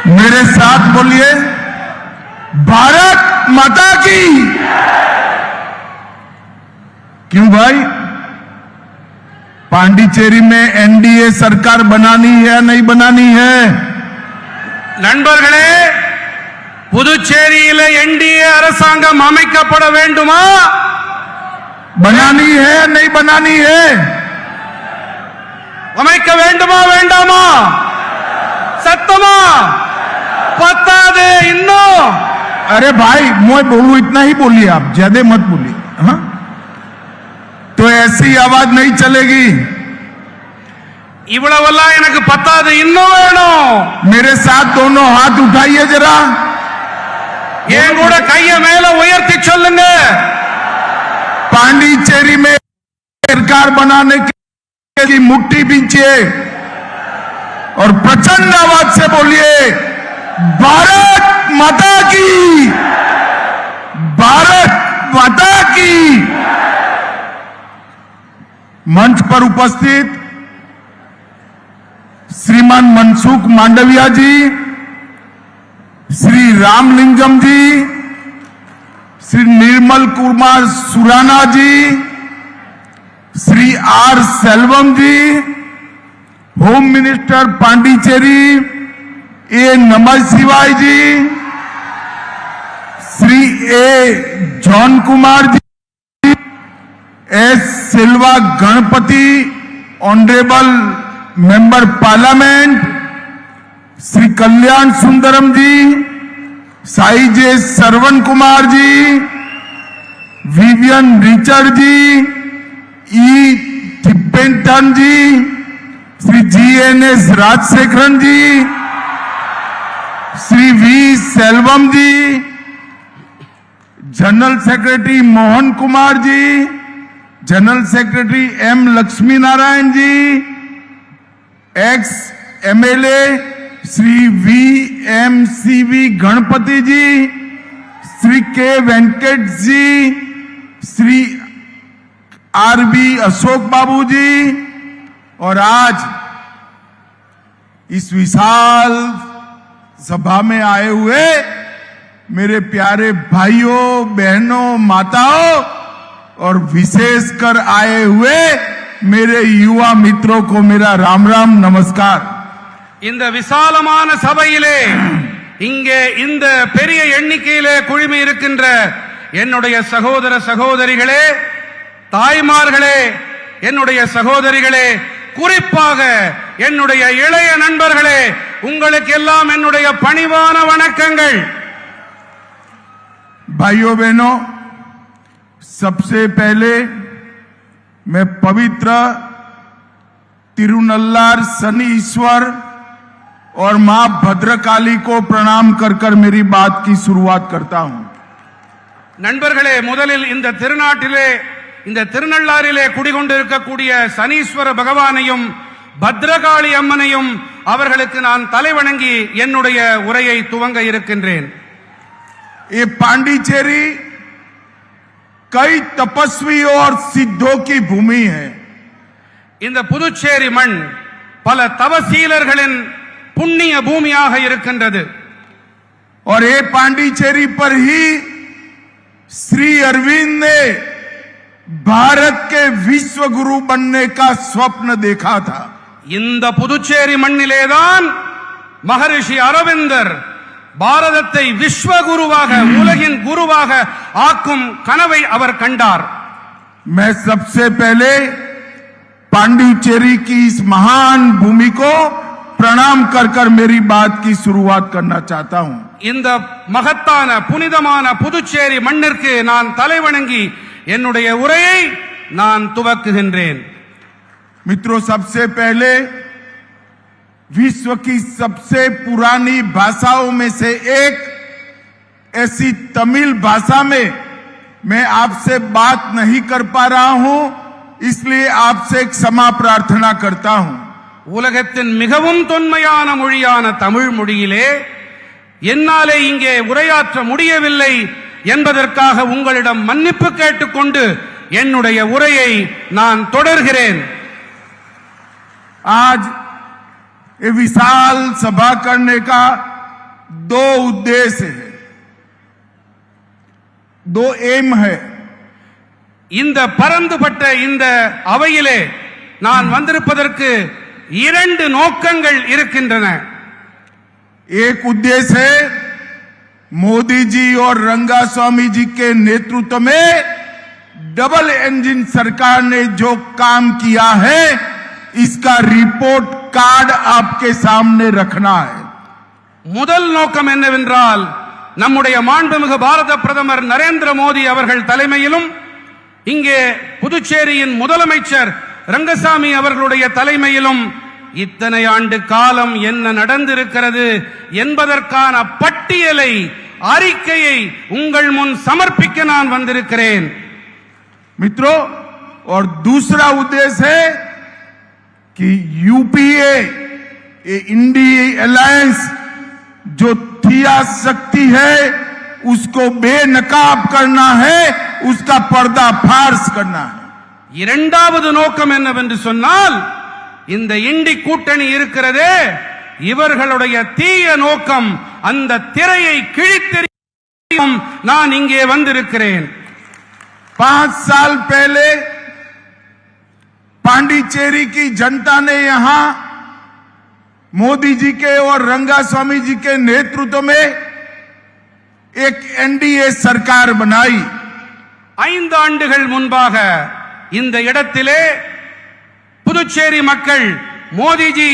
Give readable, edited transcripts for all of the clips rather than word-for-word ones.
मेरे साथ बोलिए, भारत माता की। क्यों भाई, पांडिचेरी में एनडीए सरकार बनानी है या नहीं बनानी है? நண்பர்களே, புதுச்சேரியில் என்டிஏ அரசாங்கம் அமைக்கப்பட வேண்டுமா? बनानी है या नहीं बनानी है? அமைக்க வேண்டுமா வேண்டாமா? சத்தமா பத்தாது இன்னும்। अरे भाई, मैं बोलूं इतना ही बोलिए, आप ज्यादा मत बोलिए। हाँ, तो ऐसी आवाज नहीं चलेगी। இவ்வளவெல்லாம் எனக்கு பத்தாது இன்னும் வேணும்। मेरे साथ दोनों हाथ उठाइए जरा, என் கூட கையை மேல உயர்த்தி சொல்லுங்க। पांडिचेरी में सरकार बनाने के लिए मुट्ठी बींचिए और प्रचंड आवाज से बोलिए, भारत माता की, भारत माता की। मंच पर उपस्थित श्रीमान Mansukh Mandaviya ji, Shri Ramalingam ji, Shri Nirmal Kumar Surana ji, Shri R Selvam ji, home minister Pondicherry A Namah Shivaya ji, Shri A John Kumar ji, S Silva Ganapathy honourable member parliament, Shri Kalyan Sundaram ji, Sai J Shravan Kumar ji, Vivian Richard ji, E Thippentan ji, Shri GNS Rajasekaran ji, Shri V Selvam ji, general secretary Mohan Kumar ji, general secretary M Lakshmi Narayan ji, ex MLA Shri V M C V Ganapathy ji, Shri K Venkat ji, Shri R B Ashok Babu ji, और आज इस विशाल सभा में आए हुए मेरे प्यारे भाइयों बहनों माताओं और विशेषकर आए हुए मेरे युवा मित्रों को मेरा राम राम नमस्कार। இந்த விசாலமான சபையிலே இங்கே இந்த பெரிய எண்ணிக்கையிலே குழுமி இருக்கின்ற என்னுடைய சகோதர சகோதரிகளே, தாய்மார்களே, என்னுடைய சகோதரிகளே, குறிப்பாக என்னுடைய இளைய நண்பர்களே, உங்களுக்கு எல்லாம் என்னுடைய பணிவான வணக்கங்கள்। भाइयों बहनों, सबसे पहले मैं पवित्र तिरुनल्लार शनि ईश्वर और मां भद्रकाली को प्रणाम कर कर मेरी बात की शुरुआत करता हूं। நண்பர்களே, முதலில் இந்த திருநாட்டிலே இந்த திருநள்ளாறிலே குடிகொண்டிருக்கக்கூடிய சனீஸ்வர பகவானையும் பத்ரகாளி அம்மனையும் அவர்களுக்கு நான் தலைவணங்கி என்னுடைய உரையை துவங்க இருக்கின்றேன்। ये पांडिचेरी कई तपस्वी और सिद्धों की भूमि है। இந்த புதுச்சேரி மண் பல தவசீலர்களின் புண்ணிய பூமியாக இருக்கின்றது। और ये पांडिचेरी पर ही श्री अरविंद ने भारत के विश्व गुरु बनने का स्वप्न देखा था। இந்த புதுச்சேரி மண்ணிலேதான் மகரிஷி அரவிந்தர் பாரதத்தை விஸ்வகுருவாக உலகின் குருவாக ஆக்கும் கனவை அவர் கண்டார்। मैं सबसे पहले पांडिचेरी की इस महान भूमि को प्रणाम कर कर मेरी बात की शुरुआत करना चाहता हूं। இந்த மகத்தான புனிதமான புதுச்சேரி மண்ணிற்கு நான் தலைவணங்கி என்னுடைய உரையை நான் துவக்குகின்றேன்। मित्रों, सबसे पहले विश्व की सबसे पुरानी भाषाओं में से एक ऐसी तमिल भाषा में मैं आपसे बात नहीं कर पा रहा हूं, इसलिए आपसे क्षमा प्रार्थना करता हूं। உலகத்தின் மிகவும் தொன்மையான மொழியான தமிழ் மொழியிலே என்னாலே இங்கே உரையாற்ற முடியவில்லை என்பதற்காக உங்களிடம் மன்னிப்பு கேட்டுக்கொண்டு என்னுடைய உரையை நான் தொடர்கிறேன்। आज ये विशाल सभा करने का दो उद्देश्य है, दो एम है। இந்த பரந்துபட்ட இந்த அவையிலே நான் வந்திருப்பதற்கு இரண்டு நோக்கங்கள் இருக்கின்றன. एक उद्देश्य है मोदी जी और रंगास्वामी जी के नेतृत्व में डबल इंजन सरकार ने जो काम किया है इसका रिपोर्ट कार्ड आपके सामने रखना है। முதல் நோக்கம் என்னவென்றால் நம்முடைய மாண்புமிகு பாரத பிரதமர் நரேந்திர மோடி அவர்கள் தலைமையிலும் இங்கே புதுச்சேரியின் முதலமைச்சர் ரங்கசாமி அவர்களுடைய தலைமையிலும் இத்தனை ஆண்டு காலம் என்ன நடந்திருக்கிறது என்பதற்கான பட்டியலை அறிக்கையை உங்கள் முன் சமர்ப்பிக்க நான் வந்திருக்கிறேன்। मित्रों, और दूसरा उद्देश्य है कि यूपीए इंडिया अलायंस जो थिया शक्ति है उसको बेनकाब करना है, उसका पर्दाफाश करना है। இரண்டாவது நோக்கம் என்னவென்று சொன்னால் இந்த இண்டி கூட்டணி இருக்கிறதே இவர்களுடைய தீய நோக்கம் அந்த திரையை கிழித்தெறியும் நான் இங்கே வந்திருக்கிறேன்। 5 साल पहले पांडिचेरी की जनता ने यहां मोदी जी के और रंगास्वामी जी के नेतृत्व में एक एनडीए सरकार बनाई। 5 ஆண்டுகள் முன்பாக இந்த இடத்திலே புதுச்சேரி மக்கள் மோடிஜி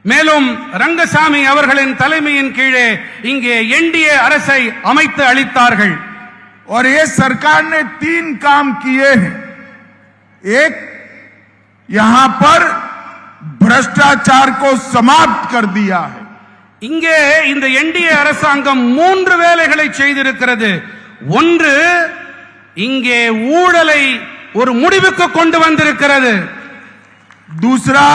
மேலும் ரங்கசாமி அவர்களின் தலைமையின் கீழே இங்கே என்டிஏ அரசை அமைத்து அளித்தார்கள்। और ये सरकार ने 3 काम किए हैं। एक, यहां पर भ्रष्टाचार को समाप्त कर दिया है। இங்கே இந்த என்டிஏ அரசாங்கம் 3 வேலைகளை செய்திருக்கிறது। ஒன்று, இங்கே ஊழலை ஒரு முடிவுக்கு கொண்டு வந்திருக்கிறது। दूसरा,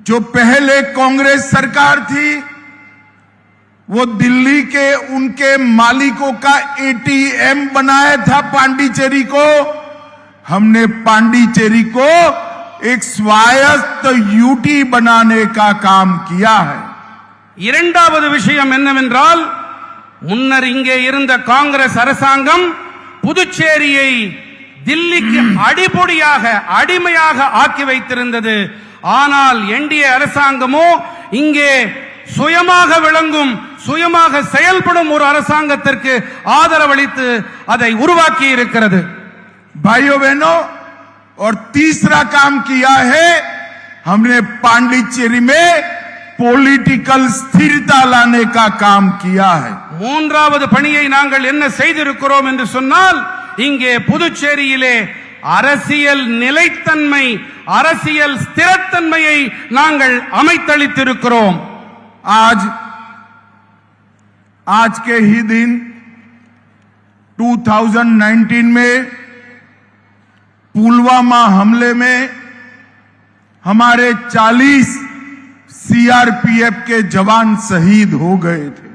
जो पहले कांग्रेस सरकार थी वो दिल्ली के उनके मालिकों का एटीएम बनाया था पांडिचेरी को, हमने पांडिचेरी को एक स्वायत्त यूटी बनाने का काम किया है। இரண்டாவது விஷயம் என்னவென்றால் முன்னர் இங்கே இருந்த காங்கிரஸ் அரசாங்கம் புதுச்சேரியை தில்லிக்கு அடிபொடியாக அடிமையாக ஆக்கி வைத்திருந்தது। ஆனால் என்டிஏ அரசாங்கமோ இங்கே சுயமாக விளங்கும் சுயமாக செயல்படும் ஒரு அரசாங்கத்திற்கு ஆதரவளித்து அதை உருவாக்கி இருக்கிறது। भाइयों बहनों, और तीसरा काम किया है, हमने पांडिचेरी में पॉलिटिकल स्थिरता लाने का काम किया है। மூன்றாவது பணியை நாங்கள் என்ன செய்திருக்கிறோம் என்று சொன்னால் இங்கே புதுச்சேரியிலே அரசியல் நிலைத்தன்மை அரசியல் ஸ்திரத்தன்மையை நாங்கள் அமைத்தளித்திருக்கிறோம்। आज के ही दिन 2019 में पुलवामा हमले में हमारे 40 सीआरपीएफ के जवान शहीद हो गए थे।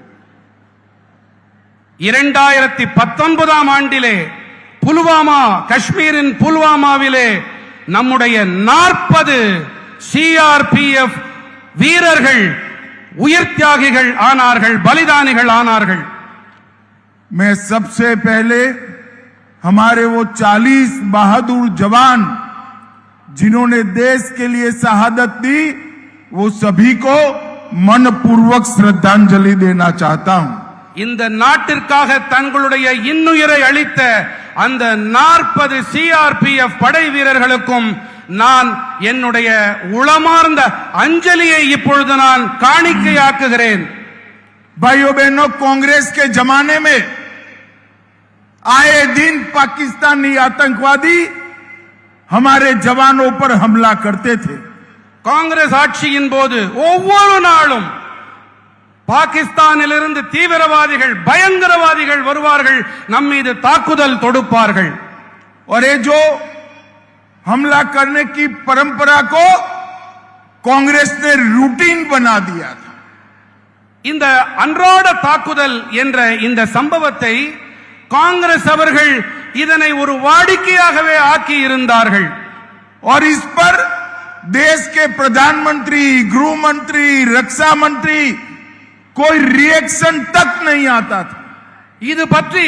2019 ஆண்டிலே புல்வாமா காஷ்மீரின் புல்வாமாவிலே நம்முடைய 40 சிஆர்பிஎஃப் வீரர்கள் உயிர் தியாகிகள் ஆனார்கள், பலிதானிகள் ஆனார்கள்। मैं सबसे पहले हमारे वो 40 बहादुर जवान जिन्होंने देश के लिए शहादत दी वो सभी को मनपूर्वक श्रद्धांजलि देना चाहता हूं। இந்த நாட்டிற்காக தங்களுடைய இன்னுயிரை அளித்த அந்த 40 சிஆர்பிஎஃப் படை வீரர்களுக்கும் நான் என்னுடைய உளமார்ந்த அஞ்சலியை இப்பொழுது நான் காணிக்கையாக்குகிறேன்। भाइयों बहनों, कांग्रेस के जमाने में आए दिन पाकिस्तानी आतंकवादी हमारे जवानों पर हमला करते थे। காங்கிரஸ் ஆட்சியின் போது ஒவ்வொரு நாளும் பாகிஸ்தானிலிருந்து தீவிரவாதிகள் பயங்கரவாதிகள் வருவார்கள், நம் மீது தாக்குதல் தொடுப்பார்கள்। और ये जो हमला करने की परंपरा को कांग्रेस ने रूटीन बना दिया था। இந்த அன்றாட தாக்குதல் என்ற இந்த சம்பவத்தை காங்கிரஸ் அவர்கள் இதனை ஒரு வாடிக்கையாகவே ஆக்கி இருந்தார்கள்। और इस पर देश के प्रधानमंत्री, गृह मंत्री, रक्षा मंत्री कोई रिएक्शन तक नहीं आता था। இது பற்றி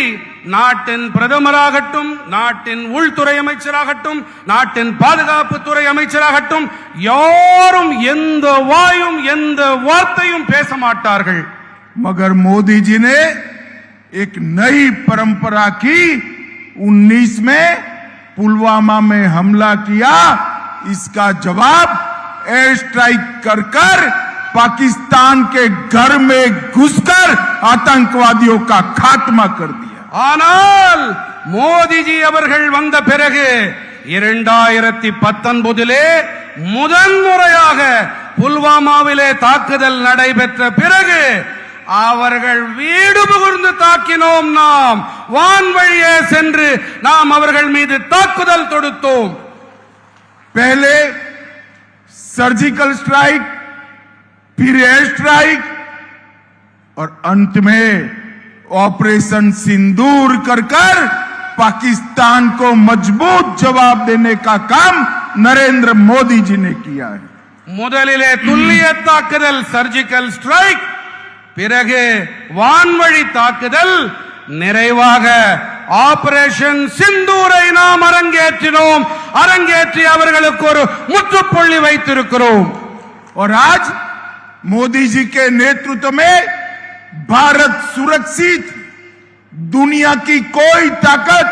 நாட்டின் பிரதமராகட்டும், நாட்டின் உள்துறை அமைச்சராகட்டும், நாட்டின் பாதுகாப்புத்துறை அமைச்சராகட்டும் யாரும் எந்த வாயும் எந்த வார்த்தையும் பேச மாட்டார்கள். मगर मोदी जी ने एक नई परंपरा की 19 में पुलवामा में हमला किया, इसका जवाब एयर स्ट्राइक कर कर पाकिस्तान के घर में घुसकर आतंकवादियों का खात्मा कर दिया। ஆனால் மோடிஜி அவர்கள் வந்த பிறகு 2019 முதன்முறையாக புல்வாமாவிலே தாக்குதல் நடைபெற்ற பிறகு அவர்கள் வீடு புகுந்து தாக்கினோம். நாம் வான்வழியே சென்று நாம் அவர்கள் மீது தாக்குதல் தொடுத்தோம். पहले सर्जिकल स्ट्राइक, फिर एयर स्ट्राइक और अंत में ऑपरेशन सिंदूर कर कर पाकिस्तान को मजबूत जवाब देने का काम नरेंद्र मोदी जी ने किया है। முதலிலே துல்லிய தாக்குதல் சர்ஜிக்கல் ஸ்ட்ரைக், பிறகு வான்வழி தாக்குதல், நிறைவாக ஆபரேஷன் சிந்தூரை நாம் அரங்கேற்றினோம். அரங்கேற்றி அவர்களுக்கு ஒரு முற்றுப்புள்ளி வைத்திருக்கிறோம். और आज मोदी जी के नेतृत्व में भारत सुरक्षित, दुनिया की कोई ताकत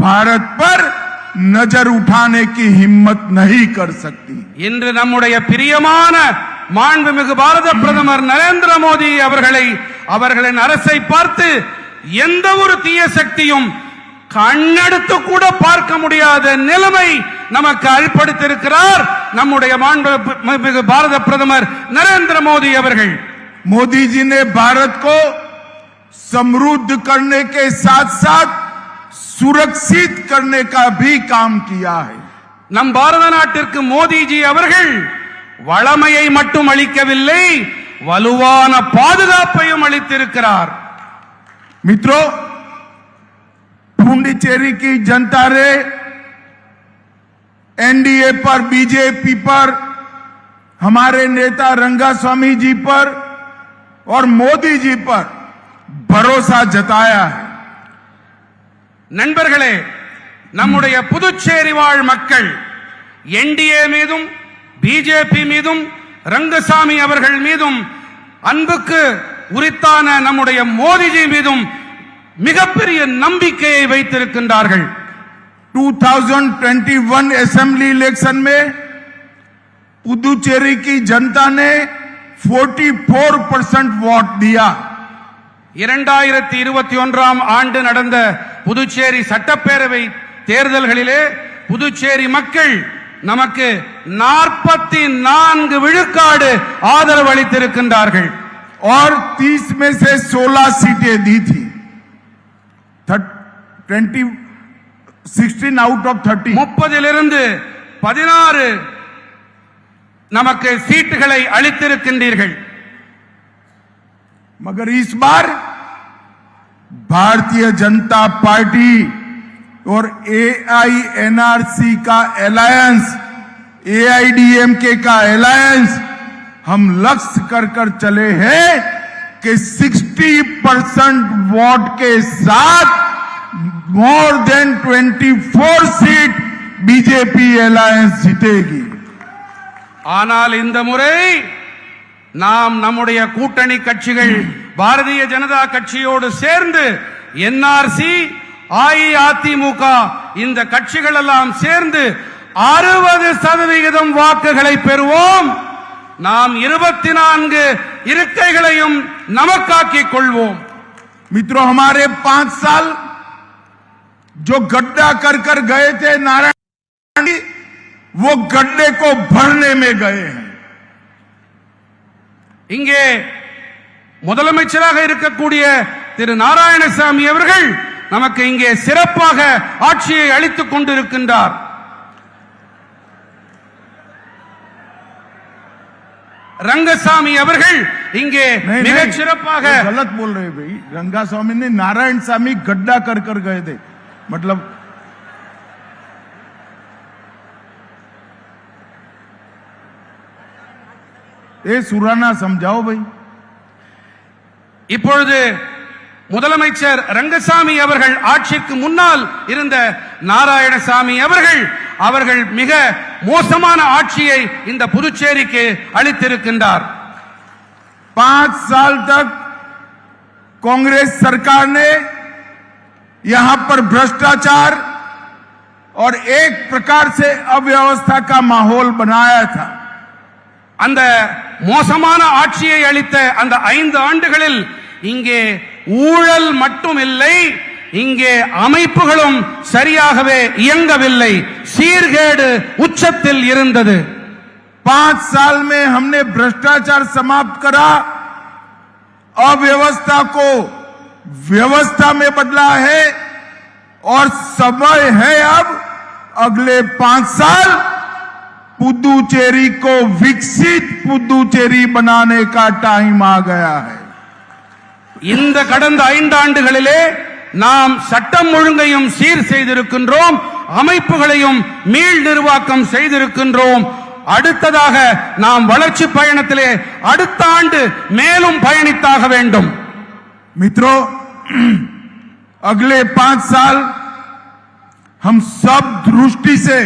भारत पर नजर उठाने की हिम्मत नहीं कर सकती। இன்று நம்முடைய பிரியமான மாண்புமிகு பாரத பிரதமர் நரேந்திர மோடி அவர்களின் அரசை பார்த்து எந்த ஒரு தீய சக்தியும் கண்ணெடுத்து கூட பார்க்க முடியாத நிலைமை நமக்கு அளிப்படுத்தியிருக்கிறார் நம்முடைய மாண்புமிகு பாரத பிரதமர் நரேந்திர மோடி அவர்கள். मोदी जी ने भारत को समृद्ध करने के साथ साथ सुरक्षित करने का भी काम किया है। நம் பாரத நாட்டிற்கு மோடிஜி அவர்கள் வளமையை மட்டும் அளிக்கவில்லை, வலுவான பாதுகாப்பையும் அளித்திருக்கிறார். मित्रों, पुडुचेरी की जनता ने एनडीए पर, बीजेपी पर, हमारे नेता रंगास्वामी जी पर और मोदी जी पर भरोसा जताया है। நண்பர்களே, நம்முடைய புதுச்சேரி வாழ் மக்கள் என்டிஏ மீதும் பிஜேபி மீதும் ரங்கசாமி அவர்கள் மீதும் அன்புக்கு உரித்தான நம்முடைய மோடிஜி மீதும் மிகப்பெரிய நம்பிக்கையை வைத்திருக்கின்றார்கள். 2021 असेंबली इलेक्शन में पुदुचेरी की जनता ने 44% वोट दिया। 2021 ஆண்டு நடந்த புதுச்சேரி சட்டப்பேரவை தேர்தல்களிலே புதுச்சேரி மக்கள் நமக்கு 44 விழுக்காடு ஆதரவு அளித்திருக்கின்றார்கள். और 30 में से 16 सीटें दी थी। 16 आउट ऑफ 30। 30 16 நமக்கு சீட்டுகளை அளித்திருக்கின்றீர்கள். मगर इस बार भारतीय जनता पार्टी और एआईएनआरसी का अलायंस, एआईडीएमके का अलायंस हम लक्ष्य कर चले हैं कि 60% वोट के साथ more than 24 seat BJP alliance जीतेगी। ஆனால் இந்த முறை நாம் நம்முடைய கூட்டணி கட்சிகள் பாரதிய ஜனதா கட்சியோடு சேர்ந்து என்ஆர்சி, அஇஅதிமுக இந்த கட்சிகள் எல்லாம் சேர்ந்து 60% வாக்குகளை பெறுவோம். நாம் 24 இருக்கைகளையும் நமக்காக்கிக் கொள்வோம். मित्रों, हमारे 5 साल जो गड्ढा कर गए थे नारायण, वो गड्ढे को भरने में गए हैं। இங்கே முதலமைச்சராக இருக்கக்கூடிய திரு நாராயணசாமி அவர்கள் நமக்கு இங்கே சிறப்பாக ஆட்சியை அளித்துக் கொண்டிருக்கின்றார். रंगसामी அவர்கள் இங்கே மிகச் சிறப்பாக गलत बोल रहे भाई। रंगास्वामी ने नारायण स्वामी गड्ढा कर गए थे, मतलब ये सुराना समझाओ भाई। இப்பொழுது முதலமைச்சர் ரங்கசாமி அவர்கள் ஆட்சிக்கு முன்னால் இருந்த நாராயணசாமி அவர்கள் மிக மோசமான ஆட்சியை இந்த புதுச்சேரிக்கு அளித்திருக்கின்றார்। 5 साल तक कांग्रेस सरकार ने यहां पर भ्रष्टाचार और एक प्रकार से अव्यवस्था का माहौल बनाया था। அந்த மோசமான ஆட்சியை அளித்த அந்த 5 ஆண்டுகளில் இங்கே ஊழல் மட்டும் இல்லை, இங்கே அமைப்புகளும் சரியாகவே இயங்கவில்லை, சீர்கேடு உச்சத்தில் இருந்தது। 5 साल में हमने भ्रष्टाचार समाप्त करा, अव्यवस्था को व्यवस्था में बदला है और समय है अब अगले 5 साल पुदुचेरी को विकसित पुदुचेरी बनाने का टाइम आ गया है। இந்த கடந்த 5 ஆண்டுகளிலே நாம் சட்டம் ஒழுங்கையும் சீர் செய்திருக்கின்றோம், அமைப்புகளையும் மீள் நிர்வாகம் செய்திருக்கின்றோம்। அடுத்ததாக நாம் வளர்ச்சி பயணத்திலே அடுத்த ஆண்டு மேலும் பயணித்தாக வேண்டும்। मित्रों, अगले 5 साल हम सब दृष्टि से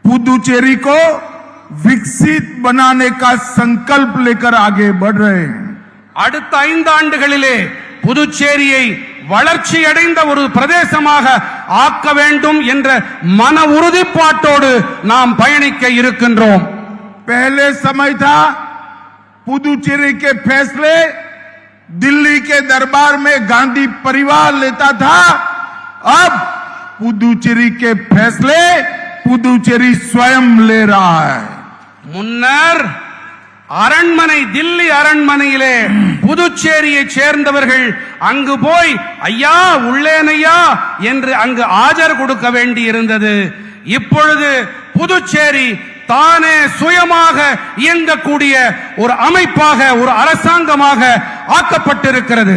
पुदुचेरी को विकसित बनाने का संकल्प लेकर आगे बढ़ रहे हैं। அடுத்த 5 ஆண்டுகளிலே புதுச்சேரியை வளர்ச்சி அடைந்த ஒரு பிரதேசமாக ஆக்க வேண்டும் என்ற மன உறுதிப்பாட்டோடு நாம் பயணிக்க இருக்கின்றோம்। पहले समय था पुदुचेरी के फैसले दिल्ली के दरबार में गांधी परिवार लेता था, अब पुदुचेरी के फैसले पुदुचेरी स्वयं ले रहा है। முன்னர் அரண்மனை, தில்லி அரண்மனையிலே புதுச்சேரியை சேர்ந்தவர்கள் அங்கு போய் ஐயா உள்ளேனையா என்று அங்கு ஆஜர் கொடுக்க வேண்டி இருந்தது। இப்பொழுது புதுச்சேரி தானே சுயமாக இயங்கக்கூடிய ஒரு அமைப்பாக, ஒரு அரசாங்கமாக ஆக்கப்பட்டிருக்கிறது।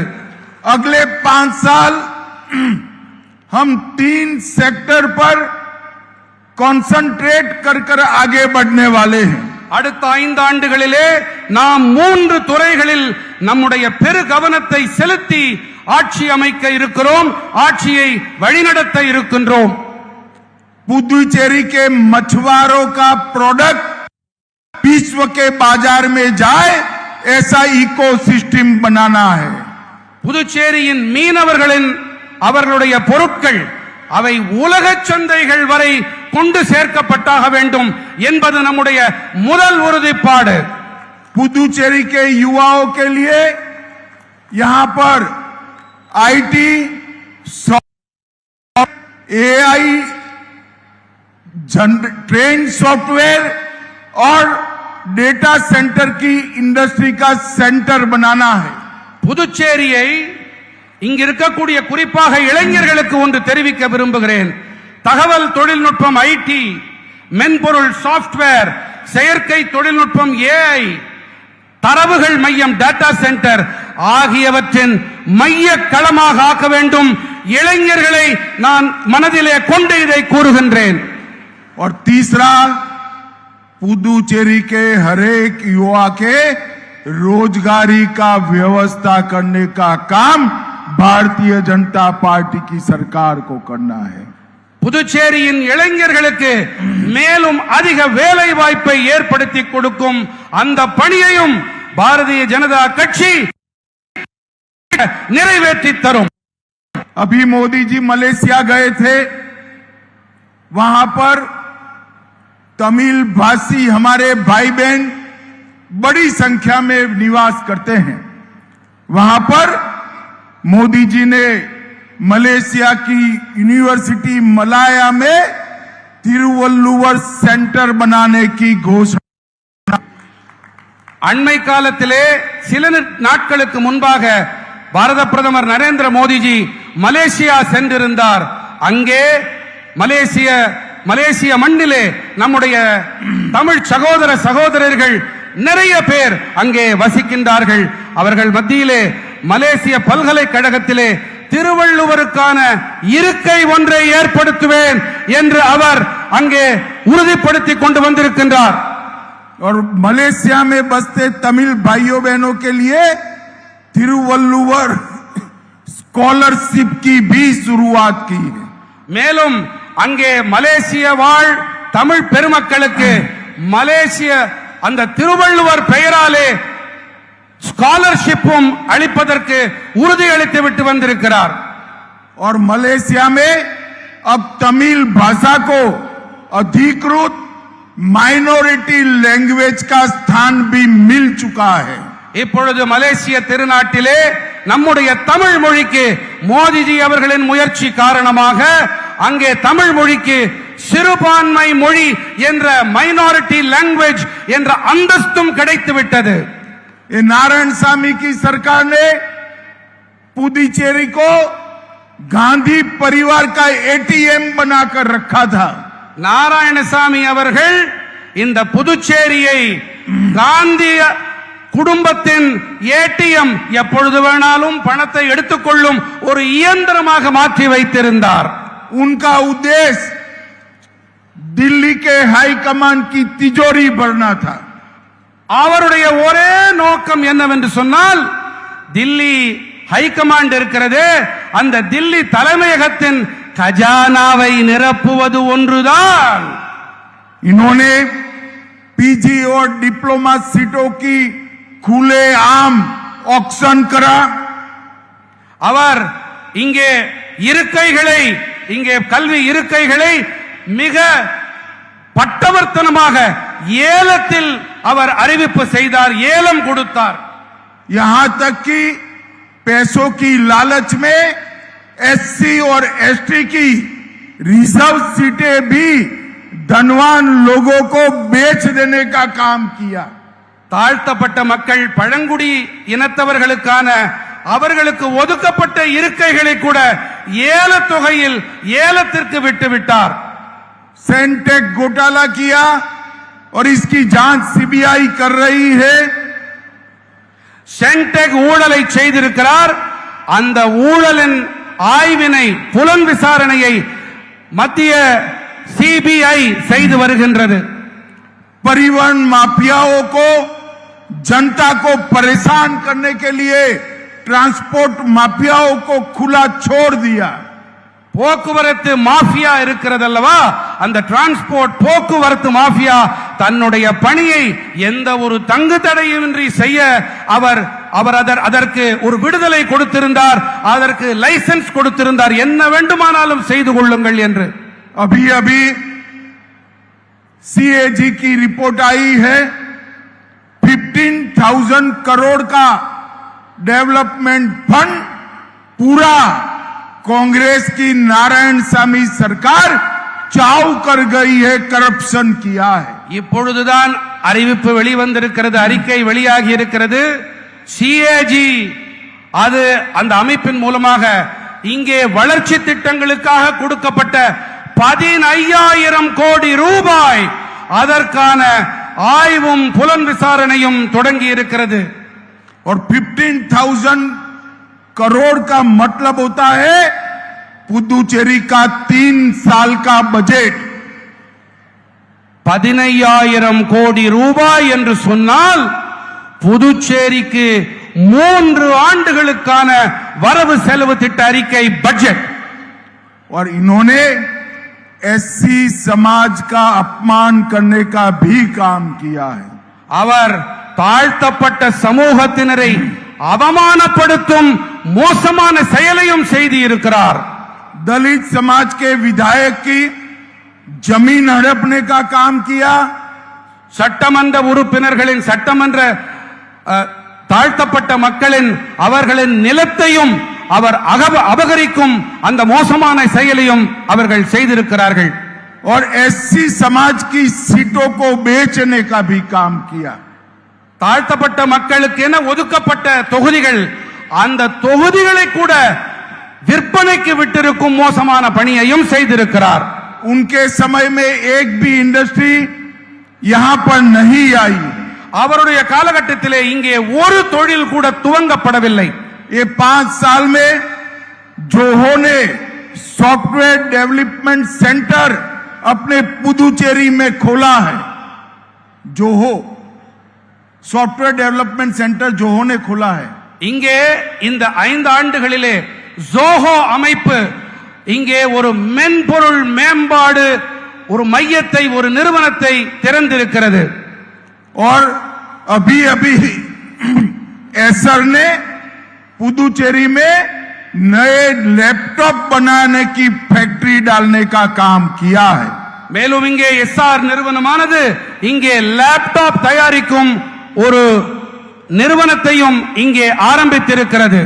अगले 5 साल हम 3 सेक्टर पर कंसंट्रेट कर आगे बढ़ने वाले हैं। அடுத்த 5 ஆண்டுகளிலே நாம் 3 துறைகளில் நம்முடைய பெரு கவனத்தை செலுத்தி ஆட்சி அமைக்க இருக்கிறோம், ஆட்சியை वழிநடத்த இருக்கின்றோம்। पुदुचेरी के मछुआरों का प्रोडक्ट विश्व के बाजार में जाए, ऐसा इकोसिस्टम बनाना है। புதுச்சேரியின் மீனவர்களின் அவர்களுடைய பொருட்கள் அவை உலக சந்தைகள் வரை கொண்டு சேர்க்கப்பட்டாக வேண்டும் என்பது நம்முடைய முதல் உறுதிப்பாடு। पुदुचेरी के युवाओं के लिए यहां पर आईटी, एआई, ट्रेन सॉफ्टवेयर और डेटा सेंटर की इंडस्ट्री का सेंटर बनाना है। புதுச்சேரியை இங்க இருக்கக்கூடிய குறிப்பாக இளைஞர்களுக்கு ஒன்று தெரிவிக்க விரும்புகிறேன்। தகவல் தொழில்நுட்பம் ஐடி, மென்பொருள் சாஃப்ட்வேர், செயற்கை தொழில்நுட்பம் ஏஐ, தரவுகள் மையம் டேட்டா சென்டர் ஆகியவற்றின் மைய களமாக ஆக்க வேண்டும்। இளைஞர்களை நான் மனதிலே கொண்டு இதை கூறுகின்றேன்। और तीसरा, पुदुचेरी के हरेक युवा के रोजगारी का व्यवस्था करने का काम भारतीय जनता पार्टी की सरकार को करना है। புதுச்சேரியின் இளைஞர்களுக்கு மேலும் அதிக வேலை வாய்ப்பை ஏற்படுத்தி கொடுக்கும் அந்த பணியையும் பாரதிய ஜனதா கட்சி நிறைவேற்றி தரும்। अभी मोदी जी मलेशिया गए थे, वहां पर तमिल भाषी हमारे भाई बहन बड़ी संख्या में निवास करते हैं। वहां पर मोदी जी ने मलेशिया की यूनिवर्सिटी मलाया में तिरुवल्लुवर सेंटर बनाने की घोषणा। அண்மை காலத்திலே சில நாட்களுக்கு முன்பாக பாரத பிரதமர் நரேந்திர மோடிஜி மலேசியா சென்றிருந்தார்। அங்கே மலேசிய மண்ணிலே நம்முடைய தமிழ் சகோதர சகோதரர்கள் நிறைய பேர் அங்கே வசிக்கின்றார்கள்। அவர்கள் மத்தியிலே மலேசிய பல்கலைக்கழகத்திலே திருவள்ளுவருக்கான இருக்கை ஒன்றை ஏற்படுத்துவேன் என்று அவர் அங்கே உறுதிப்படுத்திக் கொண்டு வந்திருக்கின்றார்। और मलेशिया में बसते तमिल भाइयों बहनों के लिए तिरुवल्लुवर स्कॉलरशिप की भी शुरुआत की है। மேலும் அங்கே மலேசிய வாழ் தமிழ் பெருமக்களுக்கு மலேசிய அந்த திருவள்ளுவர் பெயராலே ஸ்காலர்ஷிப்பும் அளிப்பதற்கு உறுதியளித்து விட்டு வந்திருக்கிறார். और मलेशिया में अब तमिल भाषा को अधिकृत माइनॉरिटी लैंग्वेज का स्थान भी मिल चुका है। இப்பொழுது மலேசிய திருநாட்டிலே நம்முடைய தமிழ் மொழிக்கு மோடிஜி அவர்களின் முயற்சி காரணமாக அங்கே தமிழ் மொழிக்கு சிறுபான்மை மொழி என்ற மைனாரிட்டி லாங்குவேஜ் என்ற அந்தஸ்தும் கிடைத்து விட்டது. ये नारायणसामी की सरकार ने पुदुचेरी को गांधी परिवार का एटीएम बनाकर रखा था। நாராயணசாமி அவர்கள் இந்த புதுச்சேரியை காந்திய குடும்பத்தின் ஏடிஎம் எப்பொழுது வேணாலும் பணத்தை எடுத்துக்கொள்ளும் ஒரு இயந்திரமாக மாற்றி வைத்திருந்தார். उनका उद्देश्य दिल्ली के हाई कमान की तिजोरी भरना था। அவருடைய ஒரே நோக்கம் என்னவென்று சொன்னால் தில்லி ஹைகமாண்ட் இருக்கிறது, அந்த தில்லி தலைமையகத்தின் खजानाவை நிரப்புவது ஒன்றுதான். इन्होंने पीजी और डिप्लोमा सीटों की खुले आम ऑक्शन करा। அவர் இங்கே இருக்கைகளை, இங்கே கல்வி இருக்கைகளை மிக பட்டவர்த்தனமாக ஏலத்தில் அவர் அறிவிப்பு செய்தார், ஏலம் கொடுத்தார். यहां तक कि पैसों की लालच में एससी और एसटी की रिजर्व सीटें भी धनवान लोगों को बेच देने का काम किया। தாழ்த்தப்பட்ட மக்கள் பழங்குடி இனத்தவர்களுக்கான அவர்களுக்கு ஒதுக்கப்பட்ட இருக்கைகளை கூட ஏலத் தொகையில் ஏலத்திற்கு விட்டுவிட்டார். सेंटेक घोटाला किया और इसकी जांच सीबीआई कर रही है। சென்டெக் ஊழலை செய்திருக்கிறார், அந்த ஊழலின் ஆய்வினை புலன் விசாரணையை மத்திய சிபிஐ செய்து வருகின்றது. परिवहन माफियाओं को जनता को परेशान करने के लिए ट्रांसपोर्ट माफियाओं को खुला छोड़ दिया। போக்குவரத்து மாஃபியா இருக்கிறது அல்லவா, அந்த டிரான்ஸ்போர்ட் போக்குவரத்து மாஃபியா தன்னுடைய பணியை எந்த ஒரு தங்கு தடையின்றி செய்ய அதற்கு ஒரு விடுதலை கொடுத்திருந்தார், அதற்கு லைசென்ஸ் கொடுத்திருந்தார், என்ன வேண்டுமானாலும் செய்து கொள்ளுங்கள் என்று. अभी अभी सीएजी की रिपोर्ट आई है, 15,000 करोड़ का डेवलपमेंट फंड पूरा कांग्रेस की नारायणसामी सरकार चाव कर गई है, करप्शन किया है। இப்பொழுதுதான் அறிவிப்பு வெளிவந்திருக்கிறது, அறிக்கை வெளியாகி இருக்கிறது. சிஏஜி அது அந்த அமைப்பின் மூலமாக இங்கே வளர்ச்சி திட்டங்களுக்காக கொடுக்கப்பட்ட 15,000 கோடி ரூபாய் அதற்கான ஆய்வும் புலன் விசாரணையும் தொடங்கி இருக்கிறது. और 15,000 करोड़ का मतलब होता है पुदुचेरी का 3 साल का बजट। 15,000 கோடி ரூபாய் என்று சொன்னால் புதுச்சேரிக்கு 3 ஆண்டுகளுக்கான வரவு செலவு திட்ட அறிக்கை பட்ஜெட். और इन्होंने एससी समाज का अपमान करने का भी काम किया है। அவர் தாழ்த்தப்பட்ட சமூகத்தினரை அவமானப்படுத்தும் மோசமான செயலையும் செய்து இருக்கிறார். दलित समाज के विधायक की जमीन हड़पने का काम किया। சட்டமன்ற உறுப்பினர்களின் சட்டமன்ற தாழ்த்தப்பட்ட மக்களின் அவர்களின் நிலத்தையும் அவர் அபகரிக்கும் அந்த மோசமான செயலையும் அவர்கள் செய்திருக்கிறார்கள். और एससी समाज की सीटों को बेचने का भी काम किया। தாழ்த்தப்பட்ட மக்களுக்கு என ஒதுக்கப்பட்ட தொகுதிகள், அந்த தொகுதிகளை கூட விற்பனைக்கு விட்டிருக்கும் மோசமான பணியையும் செய்திருக்கிறார். उनके समय में एक भी इंडस्ट्री यहां पर नहीं आई। அவருடைய காலகட்டத்திலே இங்கே ஒரு தொழில் கூட துவங்கப்படவில்லை. ये 5 साल में जोहो ने सॉफ्टवेयर डेवलपमेंट सेंटर अपने पुदुचेरी में खोला है। Zoho software development centre Zoho ने खोला है। இங்கே இந்த 5 ஆண்டுகளிலே ஜோஹோ அமைப்பு இங்கே ஒரு மென்பொருள் மேம்பாடு ஒரு மையத்தை ஒரு நிறுவனத்தை திறந்திருக்கிறது। और अभी अभी एसर ने पुदुचेरी में नए लैपटॉप बनाने की फैक्ट्री डालने का काम किया है। மேலும் இங்கே எஸ்ஆர் நிறுவனமானது இங்கே லேப்டாப் தயாரிக்கும் ஒரு நிறுவனத்தையும் இங்கே ஆரம்பித்திருக்கிறது।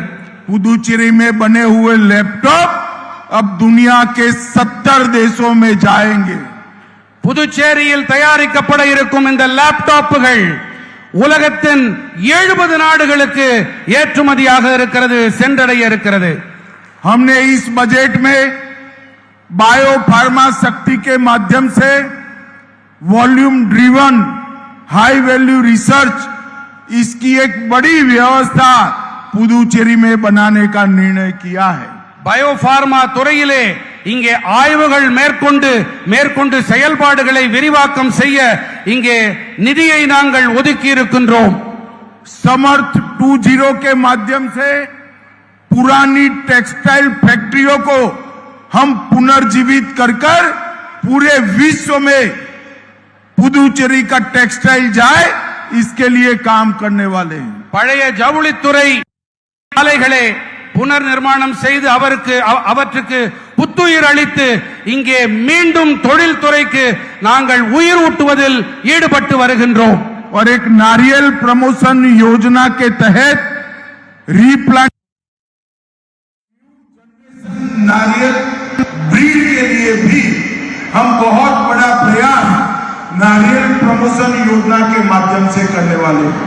पुदुचेरी में बने हुए लैपटॉप अब दुनिया के 70 देशों में जाएंगे। புதுச்சேரியில் தயாரிக்கப்பட இருக்கும் இந்த லேப்டாப்புகள் உலகத்தின் 70 நாடுகளுக்கு ஏற்றுமதியாக இருக்கிறது, சென்றடைய இருக்கிறது। हमने इस बजट में बायो फार्मा शक्ति के माध्यम से volume driven high value research इसकी एक बड़ी व्यवस्था पुदुचेरी में बनाने का निर्णय किया है। பயோபார்மா துறையிலே இங்கே ஆய்வுகள் மேற்கொண்டு செயல்பாடுகளை விரிவாக்கம் செய்ய இங்கே நிதியை நாங்கள் ஒதுக்கி இருக்கின்றோம்। समर्थ 2.0 के माध्यम से पुरानी टेक्सटाइल फैक्ट्रियों को हम पुनर्जीवित कर पूरे विश्व में पुदुचेरी का टेक्सटाइल जाए इसके लिए काम करने वाले हैं। பழைய ஜவுளித்துறை ஆலைகளை புனர் நிர்மாணம் செய்து அவற்றுக்கு புத்துயிர் அளித்து இங்கே மீண்டும் தொழில் துறைக்கு நாங்கள் உயிர் ஊட்டுவதில் ஈடுபட்டு வருகின்றோம்। और एक नारियल प्रमोशन योजना के तहत रीप्लांट नारियल ब्रीड के लिए भी हम बहुत बड़ा प्रयास नारियल प्रमोशन योजना के माध्यम से करने वाले हैं।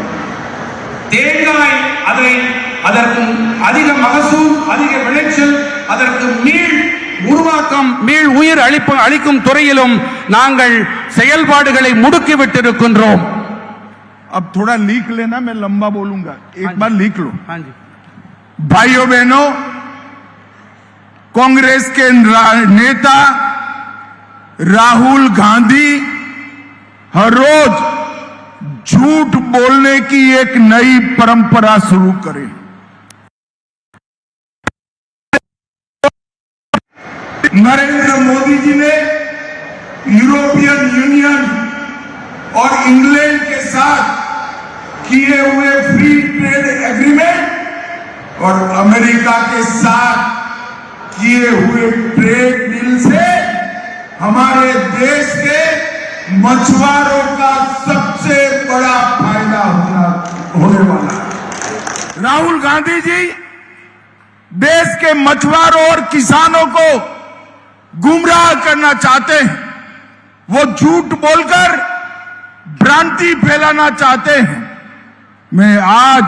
தேங்காய் அதற்கு அதிக மகசூல் அதிக விளைச்சல் அதற்கு மீள் உயிர் அளிக்கும் துறையிலும் நாங்கள் செயல்பாடுகளை முடுக்கிவிட்டிருக்கின்றோம்। अब थोड़ा लिख लेना, मैं लंबा बोलूंगा, एक बार लिख लो। हाँ जी। भाइयों बहनों, कांग्रेस के नेता राहुल गांधी हर रोज झूठ बोलने की एक नई परंपरा शुरू करें। नरेंद्र मोदी जी ने यूरोपियन यूनियन और इंग्लैंड के साथ किए हुए फ्री ट्रेड एग्रीमेंट और अमेरिका के साथ किए हुए ट्रेड डील से हमारे देश के मछुआरों का सबसे बड़ा फायदा होने वाला है। राहुल गांधी जी देश के मछुआरों और किसानों को गुमराह करना चाहते हैं, वो झूठ बोलकर भ्रांति फैलाना चाहते हैं। मैं आज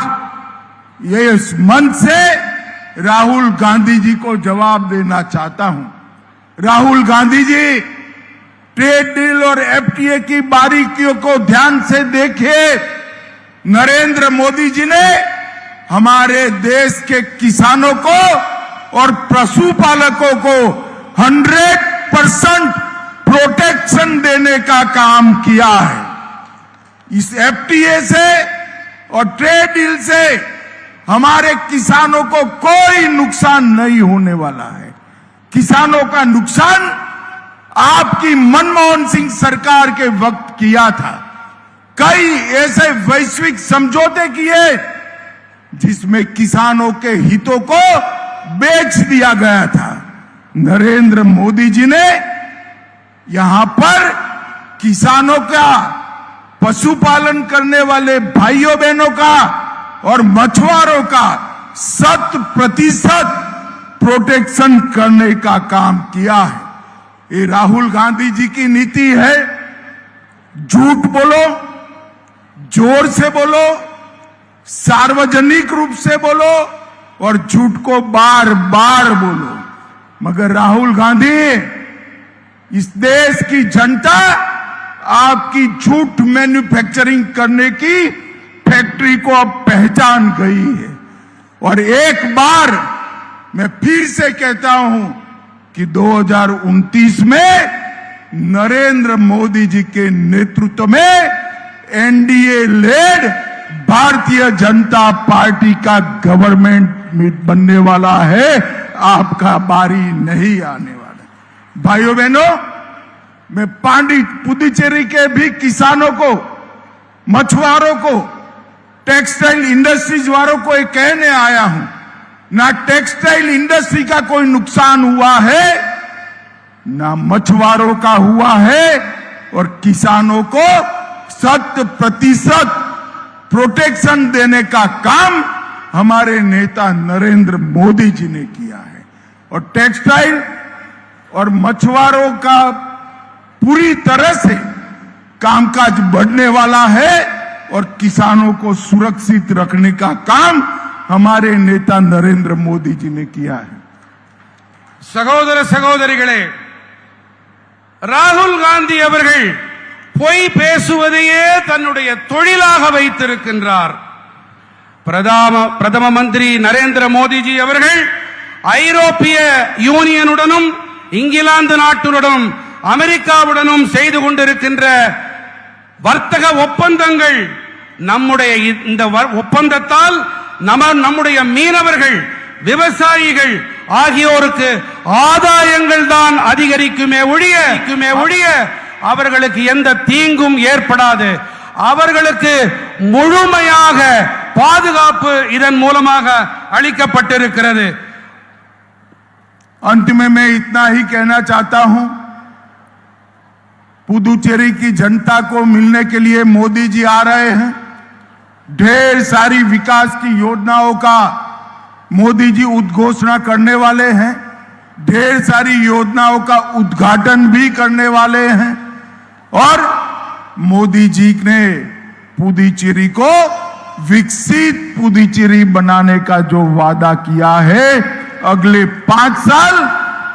ये इस मंच से राहुल गांधी जी को जवाब देना चाहता हूं। राहुल गांधी जी, ट्रेड डील और एफटीए की बारीकियों को ध्यान से देखिए। नरेंद्र मोदी जी ने हमारे देश के किसानों को और पशुपालकों को 100% प्रोटेक्शन देने का काम किया है। इस एफटीए से और ट्रेड डील से हमारे किसानों को कोई नुकसान नहीं होने वाला है। किसानों का नुकसान आपकी मनमोहन सिंह सरकार के वक्त किया था। कई ऐसे वैश्विक समझौते किए जिसमें किसानों के हितों को बेच दिया गया था। नरेंद्र मोदी जी ने यहां पर किसानों का, पशुपालन करने वाले भाइयों बहनों का और मछुआरों का 100% प्रोटेक्शन करने का काम किया है। ये राहुल गांधी जी की नीति है। झूठ बोलो, जोर से बोलो, सार्वजनिक रूप से बोलो और झूठ को बार बार बोलो, मगर राहुल गांधी, इस देश की जनता आपकी झूठ मैन्युफैक्चरिंग करने की फैक्ट्री को अब पहचान गई है। और एक बार मैं फिर से कहता हूं कि 2029 में नरेंद्र मोदी जी के नेतृत्व में NDA lead Bharatiya Janata party का गवर्नमेंट बनने वाला है, आपका बारी नहीं आने वाला। भाइयों बहनों, मैं पुडुचेरी के भी किसानों को, मछुआरों को, टेक्सटाइल इंडस्ट्रीज वालों को ये कहने आया हूं, ना टेक्सटाइल इंडस्ट्री का कोई नुकसान हुआ है, ना मछुआरों का हुआ है, और किसानों को 100% प्रोटेक्शन देने का काम हमारे नेता नरेंद्र मोदी जी ने किया है। और टेक्सटाइल और मछुआरों का पूरी तरह से कामकाज बढ़ने वाला है, और किसानों को सुरक्षित रखने का काम हमारे नेता नरेंद्र मोदी जी ने किया है। சகோதர சகோதரிகளே, ராகுல் காந்தி அவர்கள் பொய் பேசுவதையே தன்னுடைய தொழிலாக வைத்திருக்கின்றார். பிரதம மந்திரி நரேந்திர மோடிஜி அவர்கள் ஐரோப்பிய யூனியனுடனும் இங்கிலாந்து நாட்டுடனும் அமெரிக்காவுடனும் செய்து கொண்டிருக்கின்ற வர்த்தக ஒப்பந்தங்கள், நம்முடைய இந்த ஒப்பந்தத்தால் நம்முடைய மீனவர்கள், விவசாயிகள் ஆகியோருக்கு ஆதாயங்கள் தான் அதிகரிக்குமே ஒழிய அவர்களுக்கு எந்த தீங்கும் ஏற்படாது. அவர்களுக்கு முழுமையாக பாதுகாப்பு இதன் மூலமாக அளிக்கப்பட்டிருக்கிறது. अंत में मैं इतना ही कहना चाहता हूं, पुडुचेरी की जनता को मिलने के लिए मोदी जी आ रहे हैं। ढेर सारी विकास की योजनाओं का मोदी जी उद्घोषणा करने वाले हैं, ढेर सारी योजनाओं का उद्घाटन भी करने वाले हैं, और मोदी जी ने पुडुचेरी को विकसित पुडुचेरी बनाने का जो वादा किया है, अगले 5 साल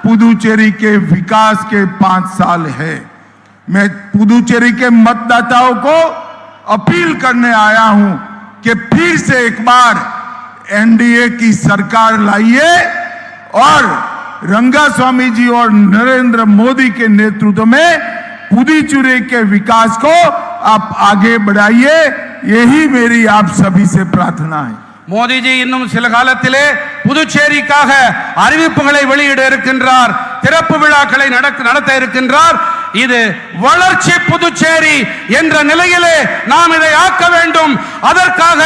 पुडुचेरी के विकास के 5 साल है। मैं पुडुचेरी के मतदाताओं को अपील करने आया हूं कि फिर से एक बार एनडीए की सरकार लाइए, और रंगास्वामी जी और नरेंद्र मोदी के नेतृत्व में पुडुचेरी के विकास को आप आगे बढ़ाइए। यही मेरी आप सभी से प्रार्थना है। மோடிஜி இன்னும் சில காலத்திலே புதுச்சேரிக்காக அறிவிப்புகளை வெளியிட இருக்கின்றார், திறப்பு விழாக்களை நடத்த இருக்கின்றார். இது வளர்ச்சி புதுச்சேரி என்ற நிலையிலே நாம் இதை ஆக்க வேண்டும். அதற்காக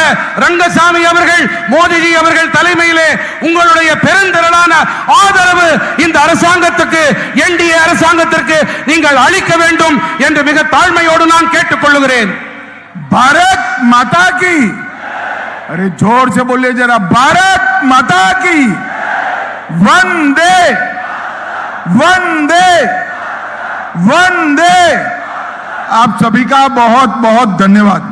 ரங்கசாமி அவர்கள், மோடிஜி அவர்கள் தலைமையிலே உங்களுடைய பெருந்திரளான ஆதரவு இந்த அரசாங்கத்துக்கு, என்டிஏ அரசாங்கத்திற்கு நீங்கள் அளிக்க வேண்டும் என்று மிக தாழ்மையோடு நான் கேட்டுக்கொள்கிறேன். பாரத் மாதா கி, अरे जोर से बोलिए जरा, भारत माता की वंदे वंदे वंदे। आप सभी का बहुत बहुत धन्यवाद।